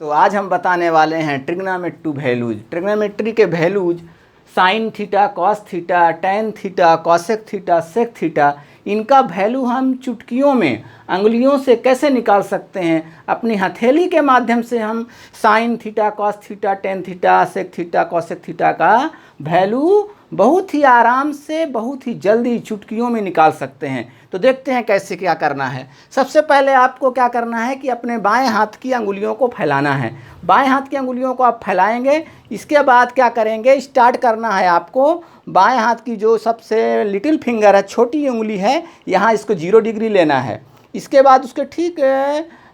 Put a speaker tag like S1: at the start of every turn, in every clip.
S1: तो आज हम बताने वाले हैं ट्रिग्नोमेट्री वैल्यूज। ट्रिग्नोमेट्री के values sine theta, cos theta, tan theta, cosec theta, sec theta, इनका वैल्यू हम चुटकियों में अंगुलियों से कैसे निकाल सकते हैं। अपनी हथेली के माध्यम से हम sine theta, cos theta, tan theta, sec theta, cosec theta का वैल्यू बहुत ही आराम से, बहुत ही जल्दी चुटकियों में निकाल सकते हैं। तो देखते हैं कैसे क्या करना है। सबसे पहले आपको क्या करना है कि अपने बाएं हाथ की अंगुलियों को फैलाना है। बाएं हाथ की अंगुलियों को आप फैलाएंगे। इसके बाद क्या करेंगे, स्टार्ट करना है आपको बाएं हाथ की जो सबसे लिटिल फिंगर है, छोटी उंगली है, यहाँ इसको 0 डिग्री लेना है। इसके बाद उसके ठीक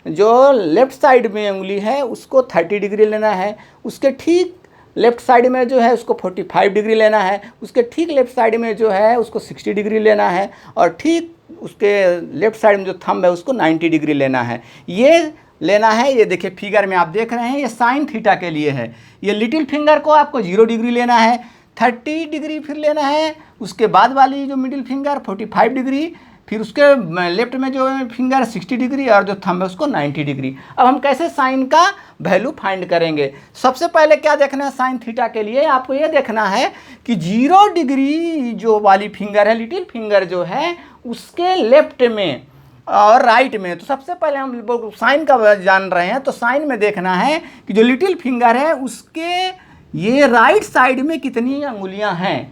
S1: जो लेफ़्ट साइड में उंगली है उसको 30 डिग्री लेना है। उसके ठीक लेफ़्ट साइड में जो है उसको 45 डिग्री लेना है। उसके ठीक लेफ़्ट साइड में जो है उसको 60 डिग्री लेना है। और ठीक उसके लेफ़्ट साइड में जो थंब है उसको 90 डिग्री लेना है। ये लेना है। ये देखिए फिगर में आप देख रहे हैं, ये साइन थीटा के लिए है। ये लिटिल फिंगर को आपको 0 डिग्री लेना है, 30 डिग्री फिर लेना है। उसके बाद वाली जो मिडिल फिंगर 45 डिग्री, फिर उसके लेफ्ट में जो फिंगर 60 डिग्री और जो थंब है उसको 90 डिग्री। अब हम कैसे साइन का वैल्यू फाइंड करेंगे। सबसे पहले क्या देखना है, साइन थीटा के लिए आपको ये देखना है कि 0 डिग्री जो वाली फिंगर है, लिटिल फिंगर जो है, उसके लेफ्ट में और राइट में। तो सबसे पहले हम साइन का जान रहे हैं, तो साइन में देखना है कि जो लिटिल फिंगर है उसके ये राइट साइड में कितनी अंगुलियां हैं।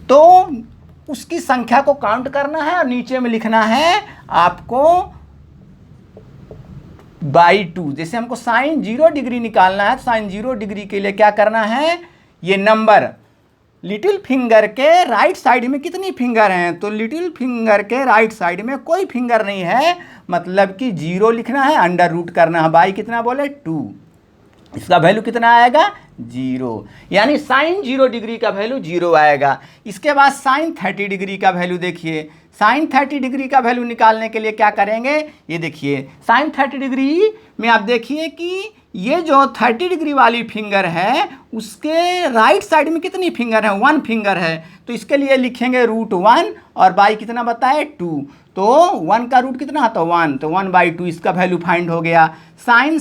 S1: तो उसकी संख्या को काउंट करना है और नीचे में लिखना है आपको /2। जैसे हमको साइन 0 डिग्री निकालना है, तो साइन 0 डिग्री के लिए क्या करना है, ये नंबर लिटिल फिंगर के राइट साइड में कितनी फिंगर हैं। तो लिटिल फिंगर के राइट साइड में कोई फिंगर नहीं है, मतलब कि 0 लिखना है, अंडर रूट करना है। बाई कितना बोले 2, इसका वैल्यू कितना आएगा 0, यानी साइन 0 डिग्री का वैल्यू 0 आएगा। इसके बाद साइन 30 डिग्री का वैल्यू देखिए। साइन 30 डिग्री का वैल्यू निकालने के लिए क्या करेंगे, ये देखिए साइन 30 डिग्री में आप देखिए कि ये जो 30 डिग्री वाली फिंगर है उसके राइट साइड में कितनी फिंगर है, 1 फिंगर है। तो इसके लिए लिखेंगे √1 और बाई कितना बताए 2। तो 1 का रूट कितना आता है 1, तो 1/2 इसका वैल्यू फाइंड हो गया। साइन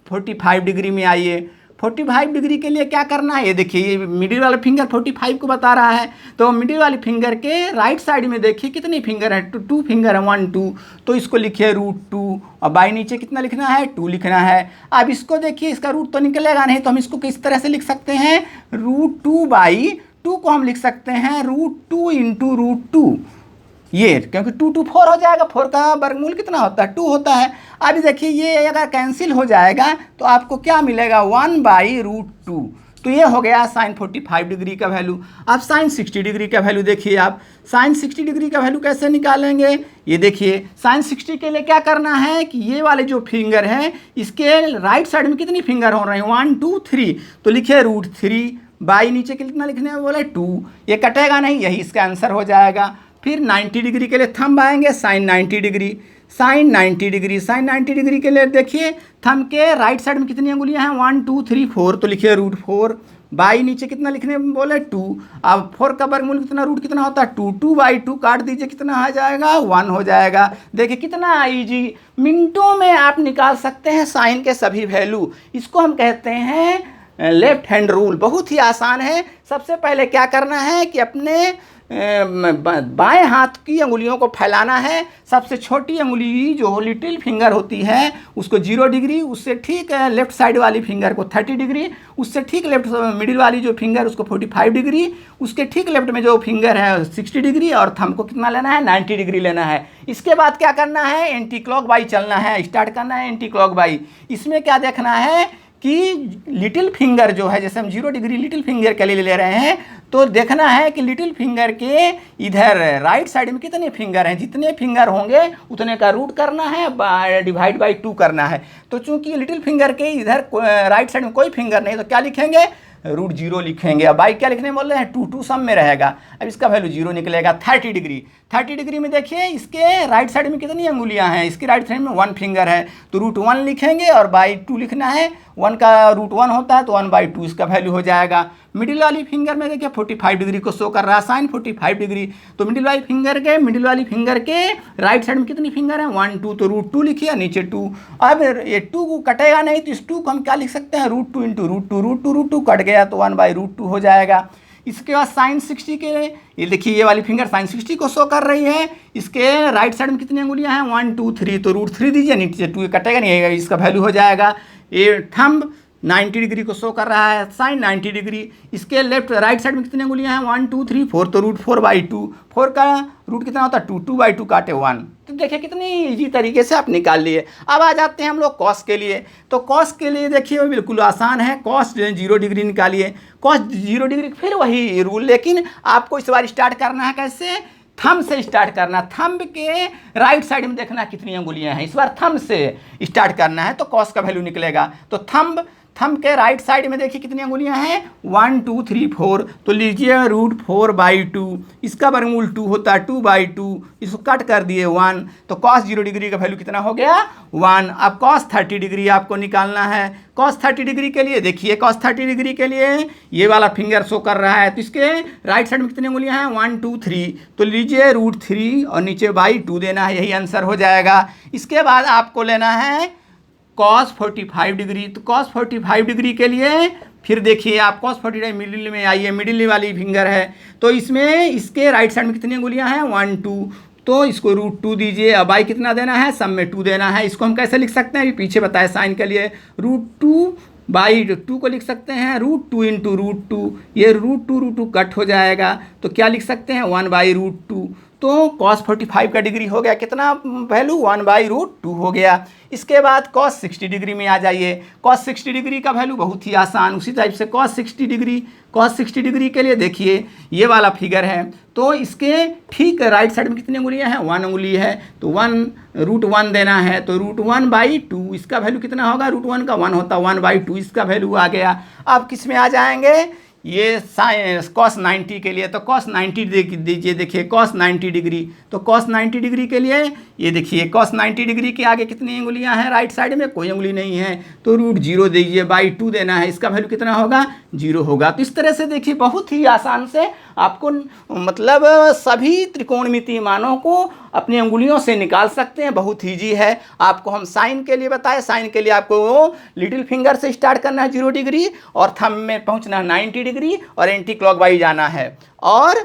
S1: 45 डिग्री में आइए। 45 डिग्री के लिए क्या करना है, ये देखिए ये मिडिल वाला फिंगर 45 को बता रहा है। तो मिडिल वाली फिंगर के राइट साइड में देखिए कितनी फिंगर है, 2 फिंगर है, 1 2। तो इसको लिखिए √2 और बाई नीचे कितना लिखना है 2 लिखना है। अब इसको देखिए, इसका रूट तो निकलेगा नहीं, तो हम इसको किस तरह से लिख सकते हैं, √2/2 को हम लिख सकते हैं √2 × √2। ये क्योंकि 2 2 4 हो जाएगा, 4 का वर्गमूल कितना होता है 2 होता है। अब देखिए ये अगर कैंसिल हो जाएगा तो आपको क्या मिलेगा 1/√2। तो ये हो गया साइन 45 डिग्री का वैल्यू। अब साइन 60 डिग्री का वैल्यू देखिए आप। साइन 60 डिग्री का वैल्यू कैसे निकालेंगे, ये देखिए साइन 60 के लिए क्या करना है कि ये वाले जो फिंगर है इसके राइट साइड में कितनी फिंगर हो रहे हैं 1 2 3। तो लिखिए √3 बाई नीचे कितना लिखने में बोले 2। ये कटेगा नहीं, यही इसका आंसर हो जाएगा। फिर 90 डिग्री के लिए थंब आएंगे, sine 90 degree, sine 90 degree. Sine 90 degree के लिए देखिए थंब के राइट साइड में कितनी अंगुलियां हैं 1 2 3 4। तो लिखिए √4 बाई नीचे कितना लिखने में बोले 2। अब 4 का वर्गमूल कितना, रूट कितना होता है 2, 2/2 काट दीजिए कितना आ जाएगा 1 हो जाएगा। देखिए कितना ईजी, मिनटों में आप निकाल सकते हैं साइन के सभी वैल्यू। इसको हम कहते हैं लेफ्ट हैंड रूल। बहुत ही आसान है। सबसे पहले क्या करना है कि अपने बाएं हाथ की अंगुलियों को फैलाना है। सबसे छोटी अंगुली जो लिटिल फिंगर होती है उसको 0 डिग्री, उससे ठीक लेफ्ट साइड वाली फिंगर को 30 डिग्री, उससे ठीक लेफ्ट मिडिल वाली जो फिंगर उसको 45 डिग्री, उसके ठीक लेफ्ट में जो फिंगर है 60 डिग्री और थंब को कितना लेना है 90 डिग्री लेना है। इसके बाद क्या करना है, एंटी क्लॉक बाई चलना है, स्टार्ट करना है एंटी क्लॉक बाई। इसमें क्या देखना है कि लिटिल फिंगर जो है, जैसे हम 0 डिग्री लिटिल फिंगर के लिए ले रहे हैं, तो देखना है कि लिटिल फिंगर के इधर राइट साइड में कितने फिंगर हैं। जितने फिंगर होंगे उतने का रूट करना है, डिवाइड बाई 2 करना है। तो चूंकि लिटिल फिंगर के इधर राइट साइड में कोई फिंगर नहीं, तो क्या लिखेंगे √0 लिखेंगे। अब बाई क्या लिखने बोल रहे हैं 2 2 सब में रहेगा। अब इसका वैल्यू 0 निकलेगा। 30 डिग्री, 30 डिग्री में देखिए इसके राइट साइड में कितनी अंगुलियां हैं, इसके राइट साइड में 1 फिंगर है, तो √1 लिखेंगे और बाई 2 लिखना है। 1 का √1 होता है तो 1/2 इसका वैल्यू हो जाएगा। मिडिल वाली फिंगर में देखिए 45 डिग्री को शो कर रहा है, साइन 45 डिग्री। तो मिडिल वाली फिंगर के राइट साइड में कितनी फिंगर है, 1 2, तो रूट 2 लिखिए, नीचे 2। अब ये 2 को कटेगा नहीं, तो इस 2 को हम क्या लिख सकते हैं, root 2 into root two cut गया तो 1/√2 हो जाएगा। इसके बाद साइन 60 के लिए ये देखिए, ये वाली फिंगर साइन 60 को शो कर रही है। इसके राइट साइड में कितनी अंगुलियां हैं, 1 2 3, तो रूट 3 दीजिए, नीचे 2 कटेगा नहीं, इसका वैल्यू हो जाएगा। ये थंब 90 डिग्री को शो कर रहा है, साइन 90 डिग्री। इसके लेफ्ट राइट साइड में कितनी अंगुलियां हैं, 1 2 3 4, तो रूट 4/2। 4 का रूट कितना होता है, 2 2/2 काटे 1। तो देखिए कितनी इजी तरीके से आप निकाल लिए। अब आ जाते हैं हम लोग कॉस के लिए। तो कॉस के लिए देखिए वो बिल्कुल आसान है, कॉस 0 डिग्री निकालिए। कॉस 0 डिग्री फिर वही रूल, लेकिन आपको इस बार स्टार्ट करना है कैसे, थंब से स्टार्ट करना। थंब के राइट साइड में देखना कितनी अंगुलियां हैं, इस बार थंब से स्टार्ट करना है तो कॉस का वैल्यू निकलेगा। तो थंब के राइट साइड में देखिए कितनी अंगुलियां हैं, 1 2 3 4, तो लीजिए रूट 4/2। इसका वर्गमूल 2 होता है, 2/2, इसको कट कर दिए 1, तो कॉस 0 डिग्री का वैल्यू कितना हो गया, 1। अब कॉस 30 डिग्री आपको निकालना है। कॉस 30 डिग्री के लिए देखिए, कॉस 30 डिग्री के लिए ये वाला फिंगर शो कर रहा है, तो इसके राइट साइड में कितनी अंगुलियां हैं, 1 2 3, तो लीजिए रूट 3 और नीचे /2 देना है, यही आंसर हो जाएगा। इसके बाद आपको लेना है कॉस 45 डिग्री। तो कॉस 45 डिग्री के लिए फिर देखिए आप कॉस 45 मिडिल में आइए, मिडिल वाली फिंगर है, तो इसमें इसके राइट साइड में कितनी अंगुलियां हैं, 1 2, तो इसको रूट 2 दीजिए। अब आई कितना देना है, सब में 2 देना है। इसको हम कैसे लिख सकते हैं, अभी पीछे बताए साइन के लिए, रूट 2/2 को लिख सकते हैं रूट 2 इंटू रूट 2, ये रूट 2 कट हो जाएगा, तो क्या लिख सकते हैं, 1/√2। तो कॉस 45 का डिग्री हो गया कितना वैल्यू, 1/√2 हो गया। इसके बाद कॉस 60 डिग्री में आ जाइए। कॉस 60 डिग्री का वैल्यू बहुत ही आसान, उसी टाइप से कॉस 60 डिग्री के लिए देखिए ये वाला फिगर है, तो इसके ठीक राइट साइड में कितनी अंगुलियां हैं, 1 अंगुली है, तो √1 देना है, तो √1/2 इसका वैल्यू कितना होगा, √1 का 1 होता है, 1/2 इसका वैल्यू आ गया। अब किस में आ जाएंगे, ये कॉस 90 के लिए, तो कॉस 90 दीजिए। देखिए कॉस 90 डिग्री, तो कॉस 90 डिग्री के लिए ये देखिए कॉस 90 डिग्री के आगे कितनी अंगुलियां हैं, राइट साइड में कोई अंगुली नहीं है, तो √0 दीजिए, /2 देना है, इसका वैल्यू कितना होगा, 0 होगा। तो इस तरह से देखिए बहुत ही आसान से आपको मतलब सभी त्रिकोणमितीय मानों को अपनी अंगुलियों से निकाल सकते हैं, बहुत ईजी है। आपको हम साइन के लिए बताए, साइन के लिए आपको लिटिल फिंगर से स्टार्ट करना है 0 डिग्री, और थंब में पहुंचना है 90 डिग्री, और एंटी क्लॉकवाइज जाना है। और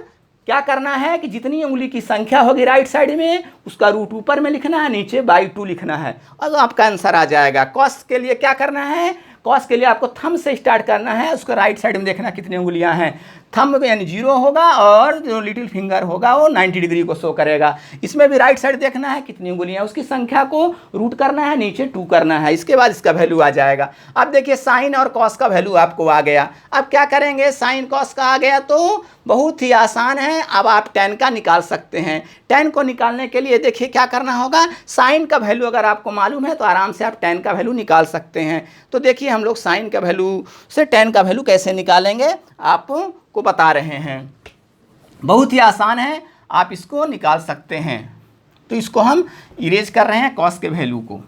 S1: क्या करना है कि जितनी उंगली की संख्या होगी राइट साइड में उसका रूट ऊपर में लिखना है, नीचे /2 लिखना है, और आपका आंसर आ जाएगा। कॉस के लिए क्या करना है, कॉस के लिए आपको थंब से स्टार्ट करना है, उसको राइट साइड में देखना कितनी उंगलियां हैं, थंब यानी 0 होगा, और जो लिटिल फिंगर होगा वो 90 डिग्री को शो करेगा। इसमें भी राइट साइड देखना है कितनी उंगलियां, उसकी संख्या को रूट करना है, नीचे 2 करना है, इसके बाद इसका वैल्यू आ जाएगा। अब देखिए साइन और कॉस का वैल्यू आपको आ गया। अब क्या करेंगे, साइन कॉस का आ गया तो बहुत ही आसान है। अब आप tan का निकाल सकते हैं। tan को निकालने के लिए देखिए क्या करना होगा, साइन का वैल्यू अगर आपको मालूम है तो आराम से आप tan का वैल्यू निकाल सकते हैं। तो देखिए हम लोग साइन का वैल्यू से tan का वैल्यू कैसे निकालेंगे आपको बता रहे हैं। बहुत ही आसान है, आप इसको निकाल सकते हैं। तो इसको हम इरेज कर रहे हैं कॉस के वैल्यू को।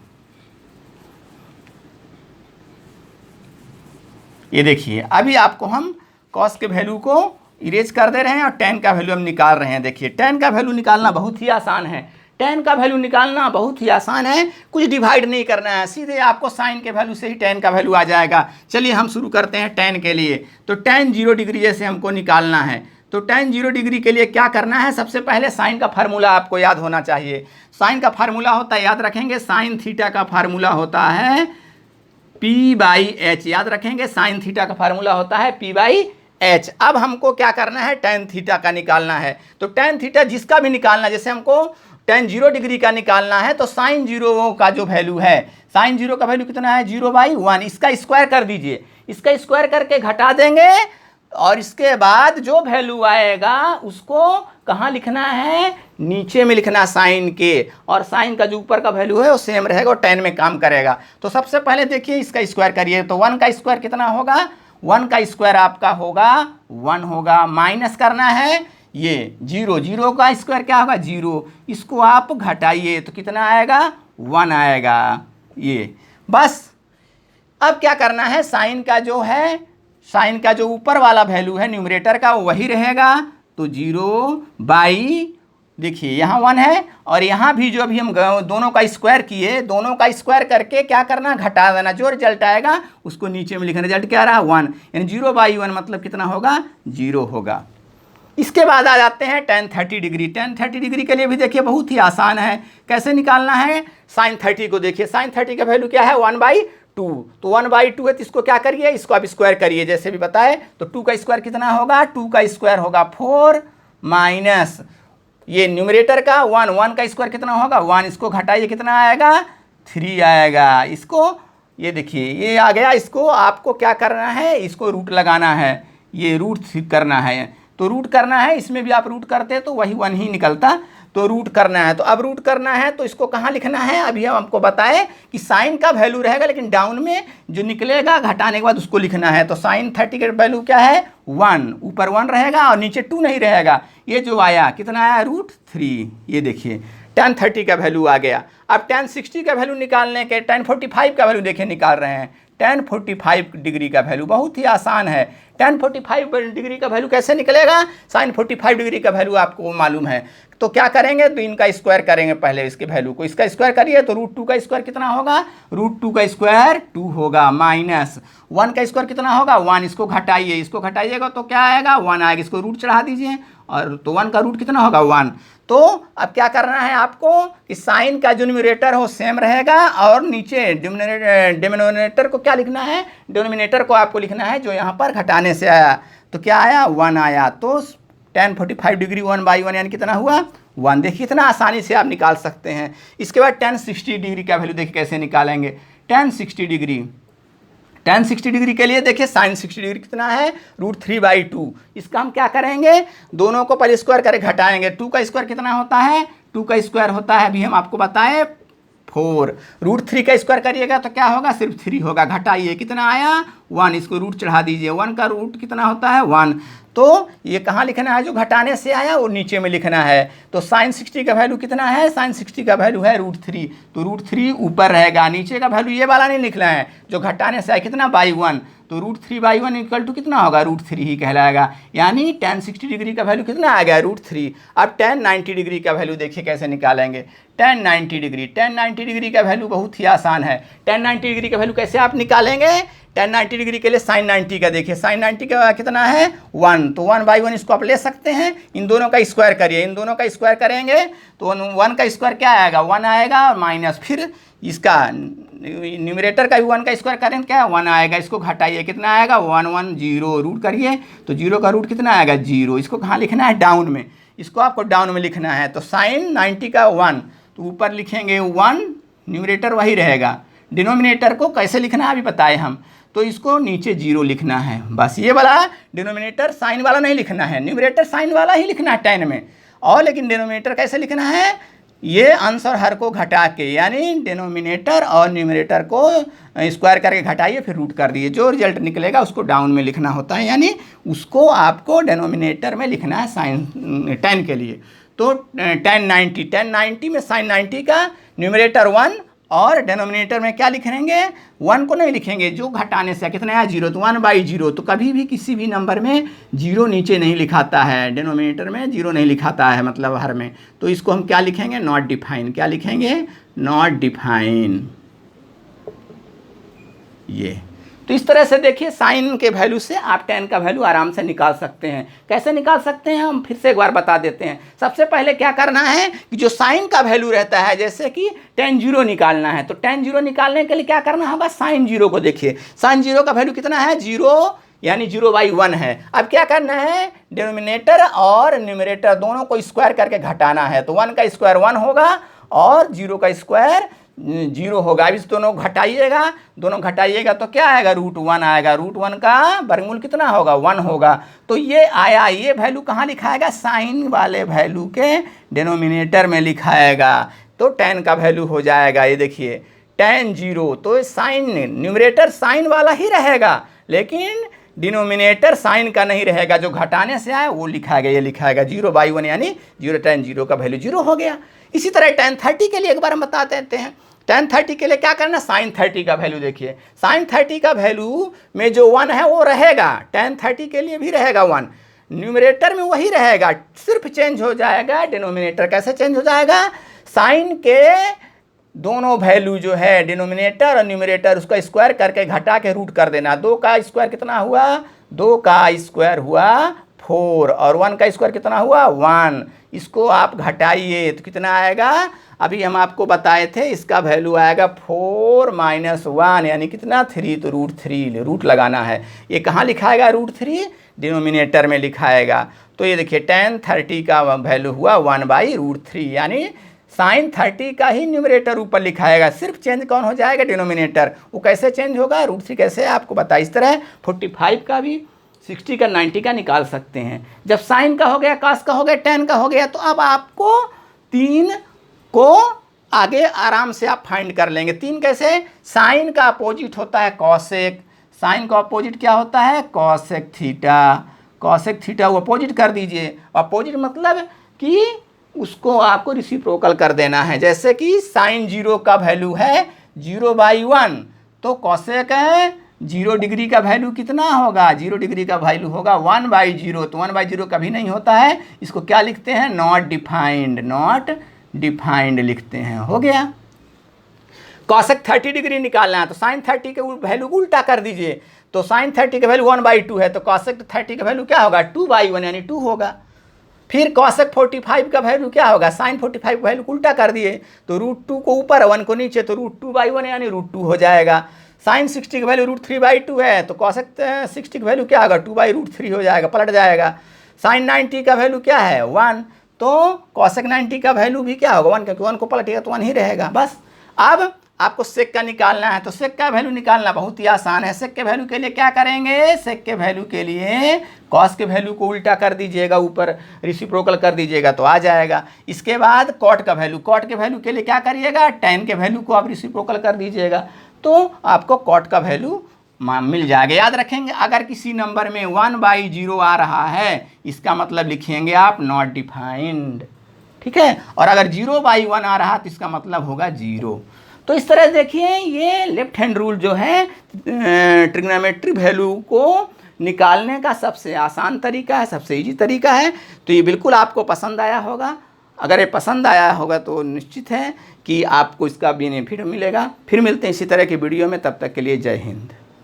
S1: ये देखिए अभी आपको हम कॉस के वैल्यू को इरेज कर दे रहे हैं, और tan का वैल्यू हम निकाल रहे हैं। देखिए tan का वैल्यू निकालना बहुत ही आसान है, tan का वैल्यू निकालना बहुत ही आसान है, कुछ डिवाइड नहीं करना है, सीधे आपको साइन के वैल्यू से ही tan का वैल्यू आ जाएगा। चलिए हम शुरू करते हैं tan के लिए। तो tan 0 डिग्री जैसे हमको निकालना है, तो tan 0 डिग्री के लिए क्या करना है, सबसे पहले साइन का फार्मूला आपको याद होना चाहिए। साइन का फार्मूला होता है, याद रखेंगे, साइन थीटा का फार्मूला होता है P/H, याद रखेंगे, साइन थीटा का फार्मूला होता है P/H। अब हमको क्या करना है, tan थीटा का निकालना है। तो tan थीटा जिसका भी निकालना है, जैसे हमको tan 0 डिग्री का निकालना है, तो साइन 0 का जो वैल्यू है, साइन 0 का वैल्यू कितना है, 0/1, इसका स्क्वायर कर दीजिए, इसका स्क्वायर करके घटा देंगे, और इसके बाद जो वैल्यू आएगा उसको कहाँ लिखना है, नीचे में लिखना साइन के, और साइन का जो ऊपर का वैल्यू है वो सेम रहेगा और tan में काम करेगा। तो सबसे पहले देखिए इसका स्क्वायर करिए, तो 1 का स्क्वायर कितना होगा, 1 का स्क्वायर आपका होगा 1 होगा, माइनस करना है ये 0 का स्क्वायर क्या होगा, 0, इसको आप घटाइए तो कितना आएगा, 1 आएगा। ये बस अब क्या करना है, साइन का जो है साइन का जो ऊपर वाला वैल्यू है न्यूमरेटर का वो वही रहेगा, तो 0/, देखिए यहाँ 1 है और यहाँ भी जो अभी हम दोनों का स्क्वायर किए, दोनों का स्क्वायर करके क्या करना, घटा देना, जो रिजल्ट आएगा उसको नीचे में लिखना। रिजल्ट क्या रहा, 1, यानी 0/1 मतलब कितना होगा, 0 होगा। इसके बाद आ जाते हैं tan 30 डिग्री। tan 30 डिग्री के लिए भी देखिए बहुत ही आसान है, कैसे निकालना है। sin 30 को देखिए, sin 30 का वैल्यू क्या है, 1/2, तो 1/2 है, तो इसको क्या करिए, इसको आप स्क्वायर करिए जैसे भी बताए। तो 2 का स्क्वायर कितना होगा, 2 का स्क्वायर होगा 4 माइनस ये न्यूमरेटर का 1 का स्क्वायर कितना होगा 1, इसको घटाइए कितना आएगा 3 आएगा। इसको ये देखिए ये आ गया, इसको आपको क्या करना है, इसको रूट लगाना है, ये रूट करना है, तो रूट करना है, इसमें भी आप रूट करते तो वही 1 ही निकलता, तो रूट करना है। तो अब रूट करना है तो इसको कहाँ लिखना है, अभी हम आपको बताए कि साइन का वैल्यू रहेगा लेकिन डाउन में जो निकलेगा घटाने के बाद उसको लिखना है। तो साइन 30 का वैल्यू क्या है 1, ऊपर 1 रहेगा और नीचे 2 नहीं रहेगा। ये जो आया कितना आया √3, ये देखिए tan 30 का वैल्यू आ गया। अब tan 60 का वैल्यू निकालने के, tan 45 का वैल्यू देखिए निकाल रहे हैं। tan 45 डिग्री का वैल्यू बहुत ही आसान है। tan 45 डिग्री का वैल्यू कैसे निकलेगा, sin 45 डिग्री का वैल्यू आपको मालूम है, तो क्या करेंगे, तो इनका स्क्वायर करेंगे पहले, इसके वैल्यू को, इसका स्क्वायर करिए तो √2 का स्क्वायर कितना होगा, √2 का स्क्वायर 2 होगा, माइनस 1 का स्क्वायर कितना होगा 1, इसको घटाइए, इसको घटाइएगा तो क्या आएगा 1 आएगा, इसको रूट चढ़ा दीजिए और तो 1 का रूट कितना होगा 1। तो अब क्या करना है आपको कि साइन का जो न्यूमरेटर हो सेम रहेगा और नीचे डिनोमिनेटर को क्या लिखना है, डिनोमिनेटर को आपको लिखना है जो यहाँ पर घटाने से आया, तो क्या आया 1 आया। तो tan 45 डिग्री 1/1 यानी कितना हुआ 1। देखिए इतना आसानी से आप निकाल सकते हैं। इसके बाद tan 60 डिग्री का वैल्यू देखिए कैसे निकालेंगे। tan 60 डिग्री के लिए देखिए sin 60 डिग्री कितना है √3/2। इसका हम क्या करेंगे, दोनों को पहले स्क्वायर करके घटाएंगे। 2 का स्क्वायर कितना होता है, 2 का स्क्वायर होता है अभी हम आपको बताए 4, √3 का स्क्वायर करिएगा तो क्या होगा सिर्फ 3 होगा, घटाइए कितना आया 1, इसको रूट चढ़ा दीजिए, 1 का रूट कितना होता है 1। तो ये कहाँ लिखना है, जो घटाने से आया वो नीचे में लिखना है। तो sin 60 का वैल्यू कितना है, sin 60 का वैल्यू है √3, तो √3 ऊपर रहेगा, नीचे का वैल्यू ये वाला नहीं लिखना है जो घटाने से आया कितना /1, तो √3/1 इक्वल टू कितना होगा √3 ही कहलाएगा, यानी tan 60 डिग्री का वैल्यू कितना आ गया √3। अब tan 90 डिग्री का वैल्यू देखिए कैसे निकालेंगे। tan 90 डिग्री का वैल्यू बहुत ही आसान है। tan 90 डिग्री का वैल्यू कैसे आप निकालेंगे, tan 90 डिग्री के लिए sin 90 का देखिए, sin 90 का कितना है 1, तो 1/1 इसको आप ले सकते हैं, इन दोनों का स्क्वायर करिए, इन दोनों का स्क्वायर करेंगे तो 1 का स्क्वायर क्या आएगा 1 आएगा, माइनस फिर इसका न्यूमरेटर का भी 1 का स्क्वायर करें क्या 1 आएगा, इसको घटाइए कितना आएगा 1 1 0, रूट करिए तो 0 का रूट कितना आएगा 0। इसको कहाँ लिखना है डाउन में, इसको आपको डाउन में लिखना है। तो sin 90 का 1 तो ऊपर लिखेंगे 1, न्यूमरेटर वही रहेगा, डिनोमिनेटर को कैसे लिखना है अभी बताए हम, तो इसको नीचे 0 लिखना है बस। ये वाला डिनोमिनेटर साइन वाला नहीं लिखना है, न्यूमरेटर साइन वाला ही लिखना है tan में, और लेकिन डिनोमिनेटर कैसे लिखना है, ये अंश और हर को घटा के, यानी डिनोमिनेटर और न्यूमरेटर को स्क्वायर करके घटाइए फिर रूट कर दिए, जो रिजल्ट निकलेगा उसको डाउन में लिखना होता है, यानी उसको आपको डिनोमिनेटर में लिखना है साइन tan के लिए। तो tan 90 में sin 90 का न्यूमरेटर 1 और डिनोमिनेटर में क्या लिखेंगे 1 को नहीं लिखेंगे, जो घटाने से कितना है 0, तो 1/0। तो कभी भी किसी भी नंबर में 0 नीचे नहीं लिखाता है, डिनोमिनेटर में 0 नहीं लिखाता है मतलब हर में, तो इसको हम क्या लिखेंगे नॉट डिफाइन, क्या लिखेंगे नॉट डिफाइन। ये तो इस तरह से देखिए साइन के वैल्यू से आप tan का वैल्यू आराम से निकाल सकते हैं। कैसे निकाल सकते हैं हम फिर से एक बार बता देते हैं। सबसे पहले क्या करना है कि जो साइन का वैल्यू रहता है, जैसे कि tan 0 निकालना है, तो tan 0 निकालने के लिए क्या करना होगा, sin 0 को देखिए, sin 0 का वैल्यू कितना है 0, यानी 0/1 है। अब क्या करना है, डिनोमिनेटर और न्यूमरेटर दोनों को स्क्वायर करके घटाना है, तो 1 का स्क्वायर 1 होगा और 0 का स्क्वायर 0 होगा। अब इस दोनों घटाइएगा तो क्या आएगा √1 आएगा, √1 का वर्गमूल कितना होगा 1 होगा। तो ये आया, ये वैल्यू कहाँ लिखाएगा, साइन वाले वैल्यू के डिनोमिनेटर में लिखाएगा, तो tan का वैल्यू हो जाएगा, ये देखिए tan 0, तो साइन न्यूमरेटर साइन वाला ही रहेगा लेकिन डिनोमिनेटर साइन का नहीं रहेगा, जो घटाने से आया वो लिखाएगा, ये लिखाएगा 0/1 यानी 0 tan 0 का वैल्यू 0 हो गया। इसी तरह tan 30 के लिए एक बार हम बता देते हैं। tan 30 के लिए क्या करना, sin 30 का वैल्यू देखिए, sin 30 का वैल्यू में जो 1 है वो रहेगा, tan 30 के लिए भी रहेगा 1, न्यूमरेटर में वही रहेगा, सिर्फ चेंज हो जाएगा डिनोमिनेटर। कैसे चेंज हो जाएगा, साइन के दोनों वैल्यू जो है डिनोमिनेटर और न्यूमरेटर उसका स्क्वायर करके घटा के रूट कर देना। 2 का स्क्वायर कितना हुआ, 2 का स्क्वायर हुआ 4 और 1 का स्क्वायर कितना हुआ 1। इसको आप घटाइए तो कितना आएगा, अभी हम आपको बताए थे इसका वैल्यू आएगा 4 - 1 यानी कितना 3, तो √3 रूट लगाना है। ये कहाँ लिखाएगा √3, डिनोमिनेटर में लिखाएगा। तो ये देखिए tan 30 का वैल्यू हुआ 1/√3 यानी sin 30 का ही न्यूमरेटर ऊपर लिखाएगा, सिर्फ चेंज कौन हो जाएगा डिनोमिनेटर। वो कैसे चेंज होगा, √3 कैसे आपको बता, इस तरह 45 का भी 60 का 90 का निकाल सकते हैं। जब साइन का हो गया, cos का हो गया, tan का हो गया, तो अब आपको 3 को आगे आराम से आप फाइंड कर लेंगे। 3 कैसे, साइन का अपोजिट होता है कॉसेक, साइन का अपोजिट क्या होता है कॉसेक थीटा, कॉसेक थीटा वो अपोजिट कर दीजिए। अपोजिट मतलब कि उसको आपको रिसिप्रोकल कर देना है। जैसे कि साइन 0 का वैल्यू है 0/1 तो कॉसेक 0 डिग्री का वैल्यू कितना होगा, 0 डिग्री का वैल्यू होगा 1/0। तो 1/0 कभी नहीं होता है, इसको क्या लिखते हैं, नॉट डिफाइंड, नॉट डिफाइंड लिखते हैं। हो गया। कॉसेक 30 डिग्री निकालना है तो साइन 30 के वैल्यू उल्टा कर दीजिए। तो साइन 30 का वैल्यू 1/2 है तो कॉसेक 30 का वैल्यू क्या होगा 2/1 यानी 2 होगा। फिर कॉसेक 45 का वैल्यू क्या होगा, साइन 45 का वैल्यू उल्टा कर दिए तो √2 को ऊपर 1 को नीचे तो √2/1 यानी √2 हो जाएगा। साइन 60 का वैल्यू √3/2 है तो कॉसेक 60 का वैल्यू क्या होगा 2/√3 हो जाएगा, पलट जाएगा। साइन 90 का वैल्यू क्या है 1 तो कॉसेक 90 का वैल्यू भी क्या होगा 1, क्योंकि 1 को पलटिएगा तो 1 ही रहेगा। बस अब आपको सेक का निकालना है तो सेक का वैल्यू निकालना बहुत ही आसान है। सेक के वैल्यू के लिए क्या करेंगे, सेक के वैल्यू के लिए कॉस के वैल्यू को उल्टा कर दीजिएगा, ऊपर रिसिप्रोकल कर दीजिएगा तो आ जाएगा। इसके बाद कॉट का वैल्यू, कॉट के वैल्यू के लिए क्या करिएगा, टैन के वैल्यू को आप रिसिप्रोकल कर दीजिएगा तो आपको कॉट का वैल्यू मिल जाएगा। याद रखेंगे अगर किसी नंबर में 1/0 आ रहा है इसका मतलब लिखेंगे आप नॉट डिफाइंड, ठीक है। और अगर 0/1 आ रहा तो इसका मतलब होगा 0। तो इस तरह देखिए ये लेफ्ट हैंड रूल जो है ट्रिग्नोमेट्री वैल्यू को निकालने का सबसे आसान तरीका है, सबसे इजी तरीका है। तो ये बिल्कुल आपको पसंद आया होगा। अगर ये पसंद आया होगा तो निश्चित है कि आपको इसका बेनिफिट मिलेगा। फिर मिलते हैं इसी तरह की वीडियो में, तब तक के लिए जय हिंद।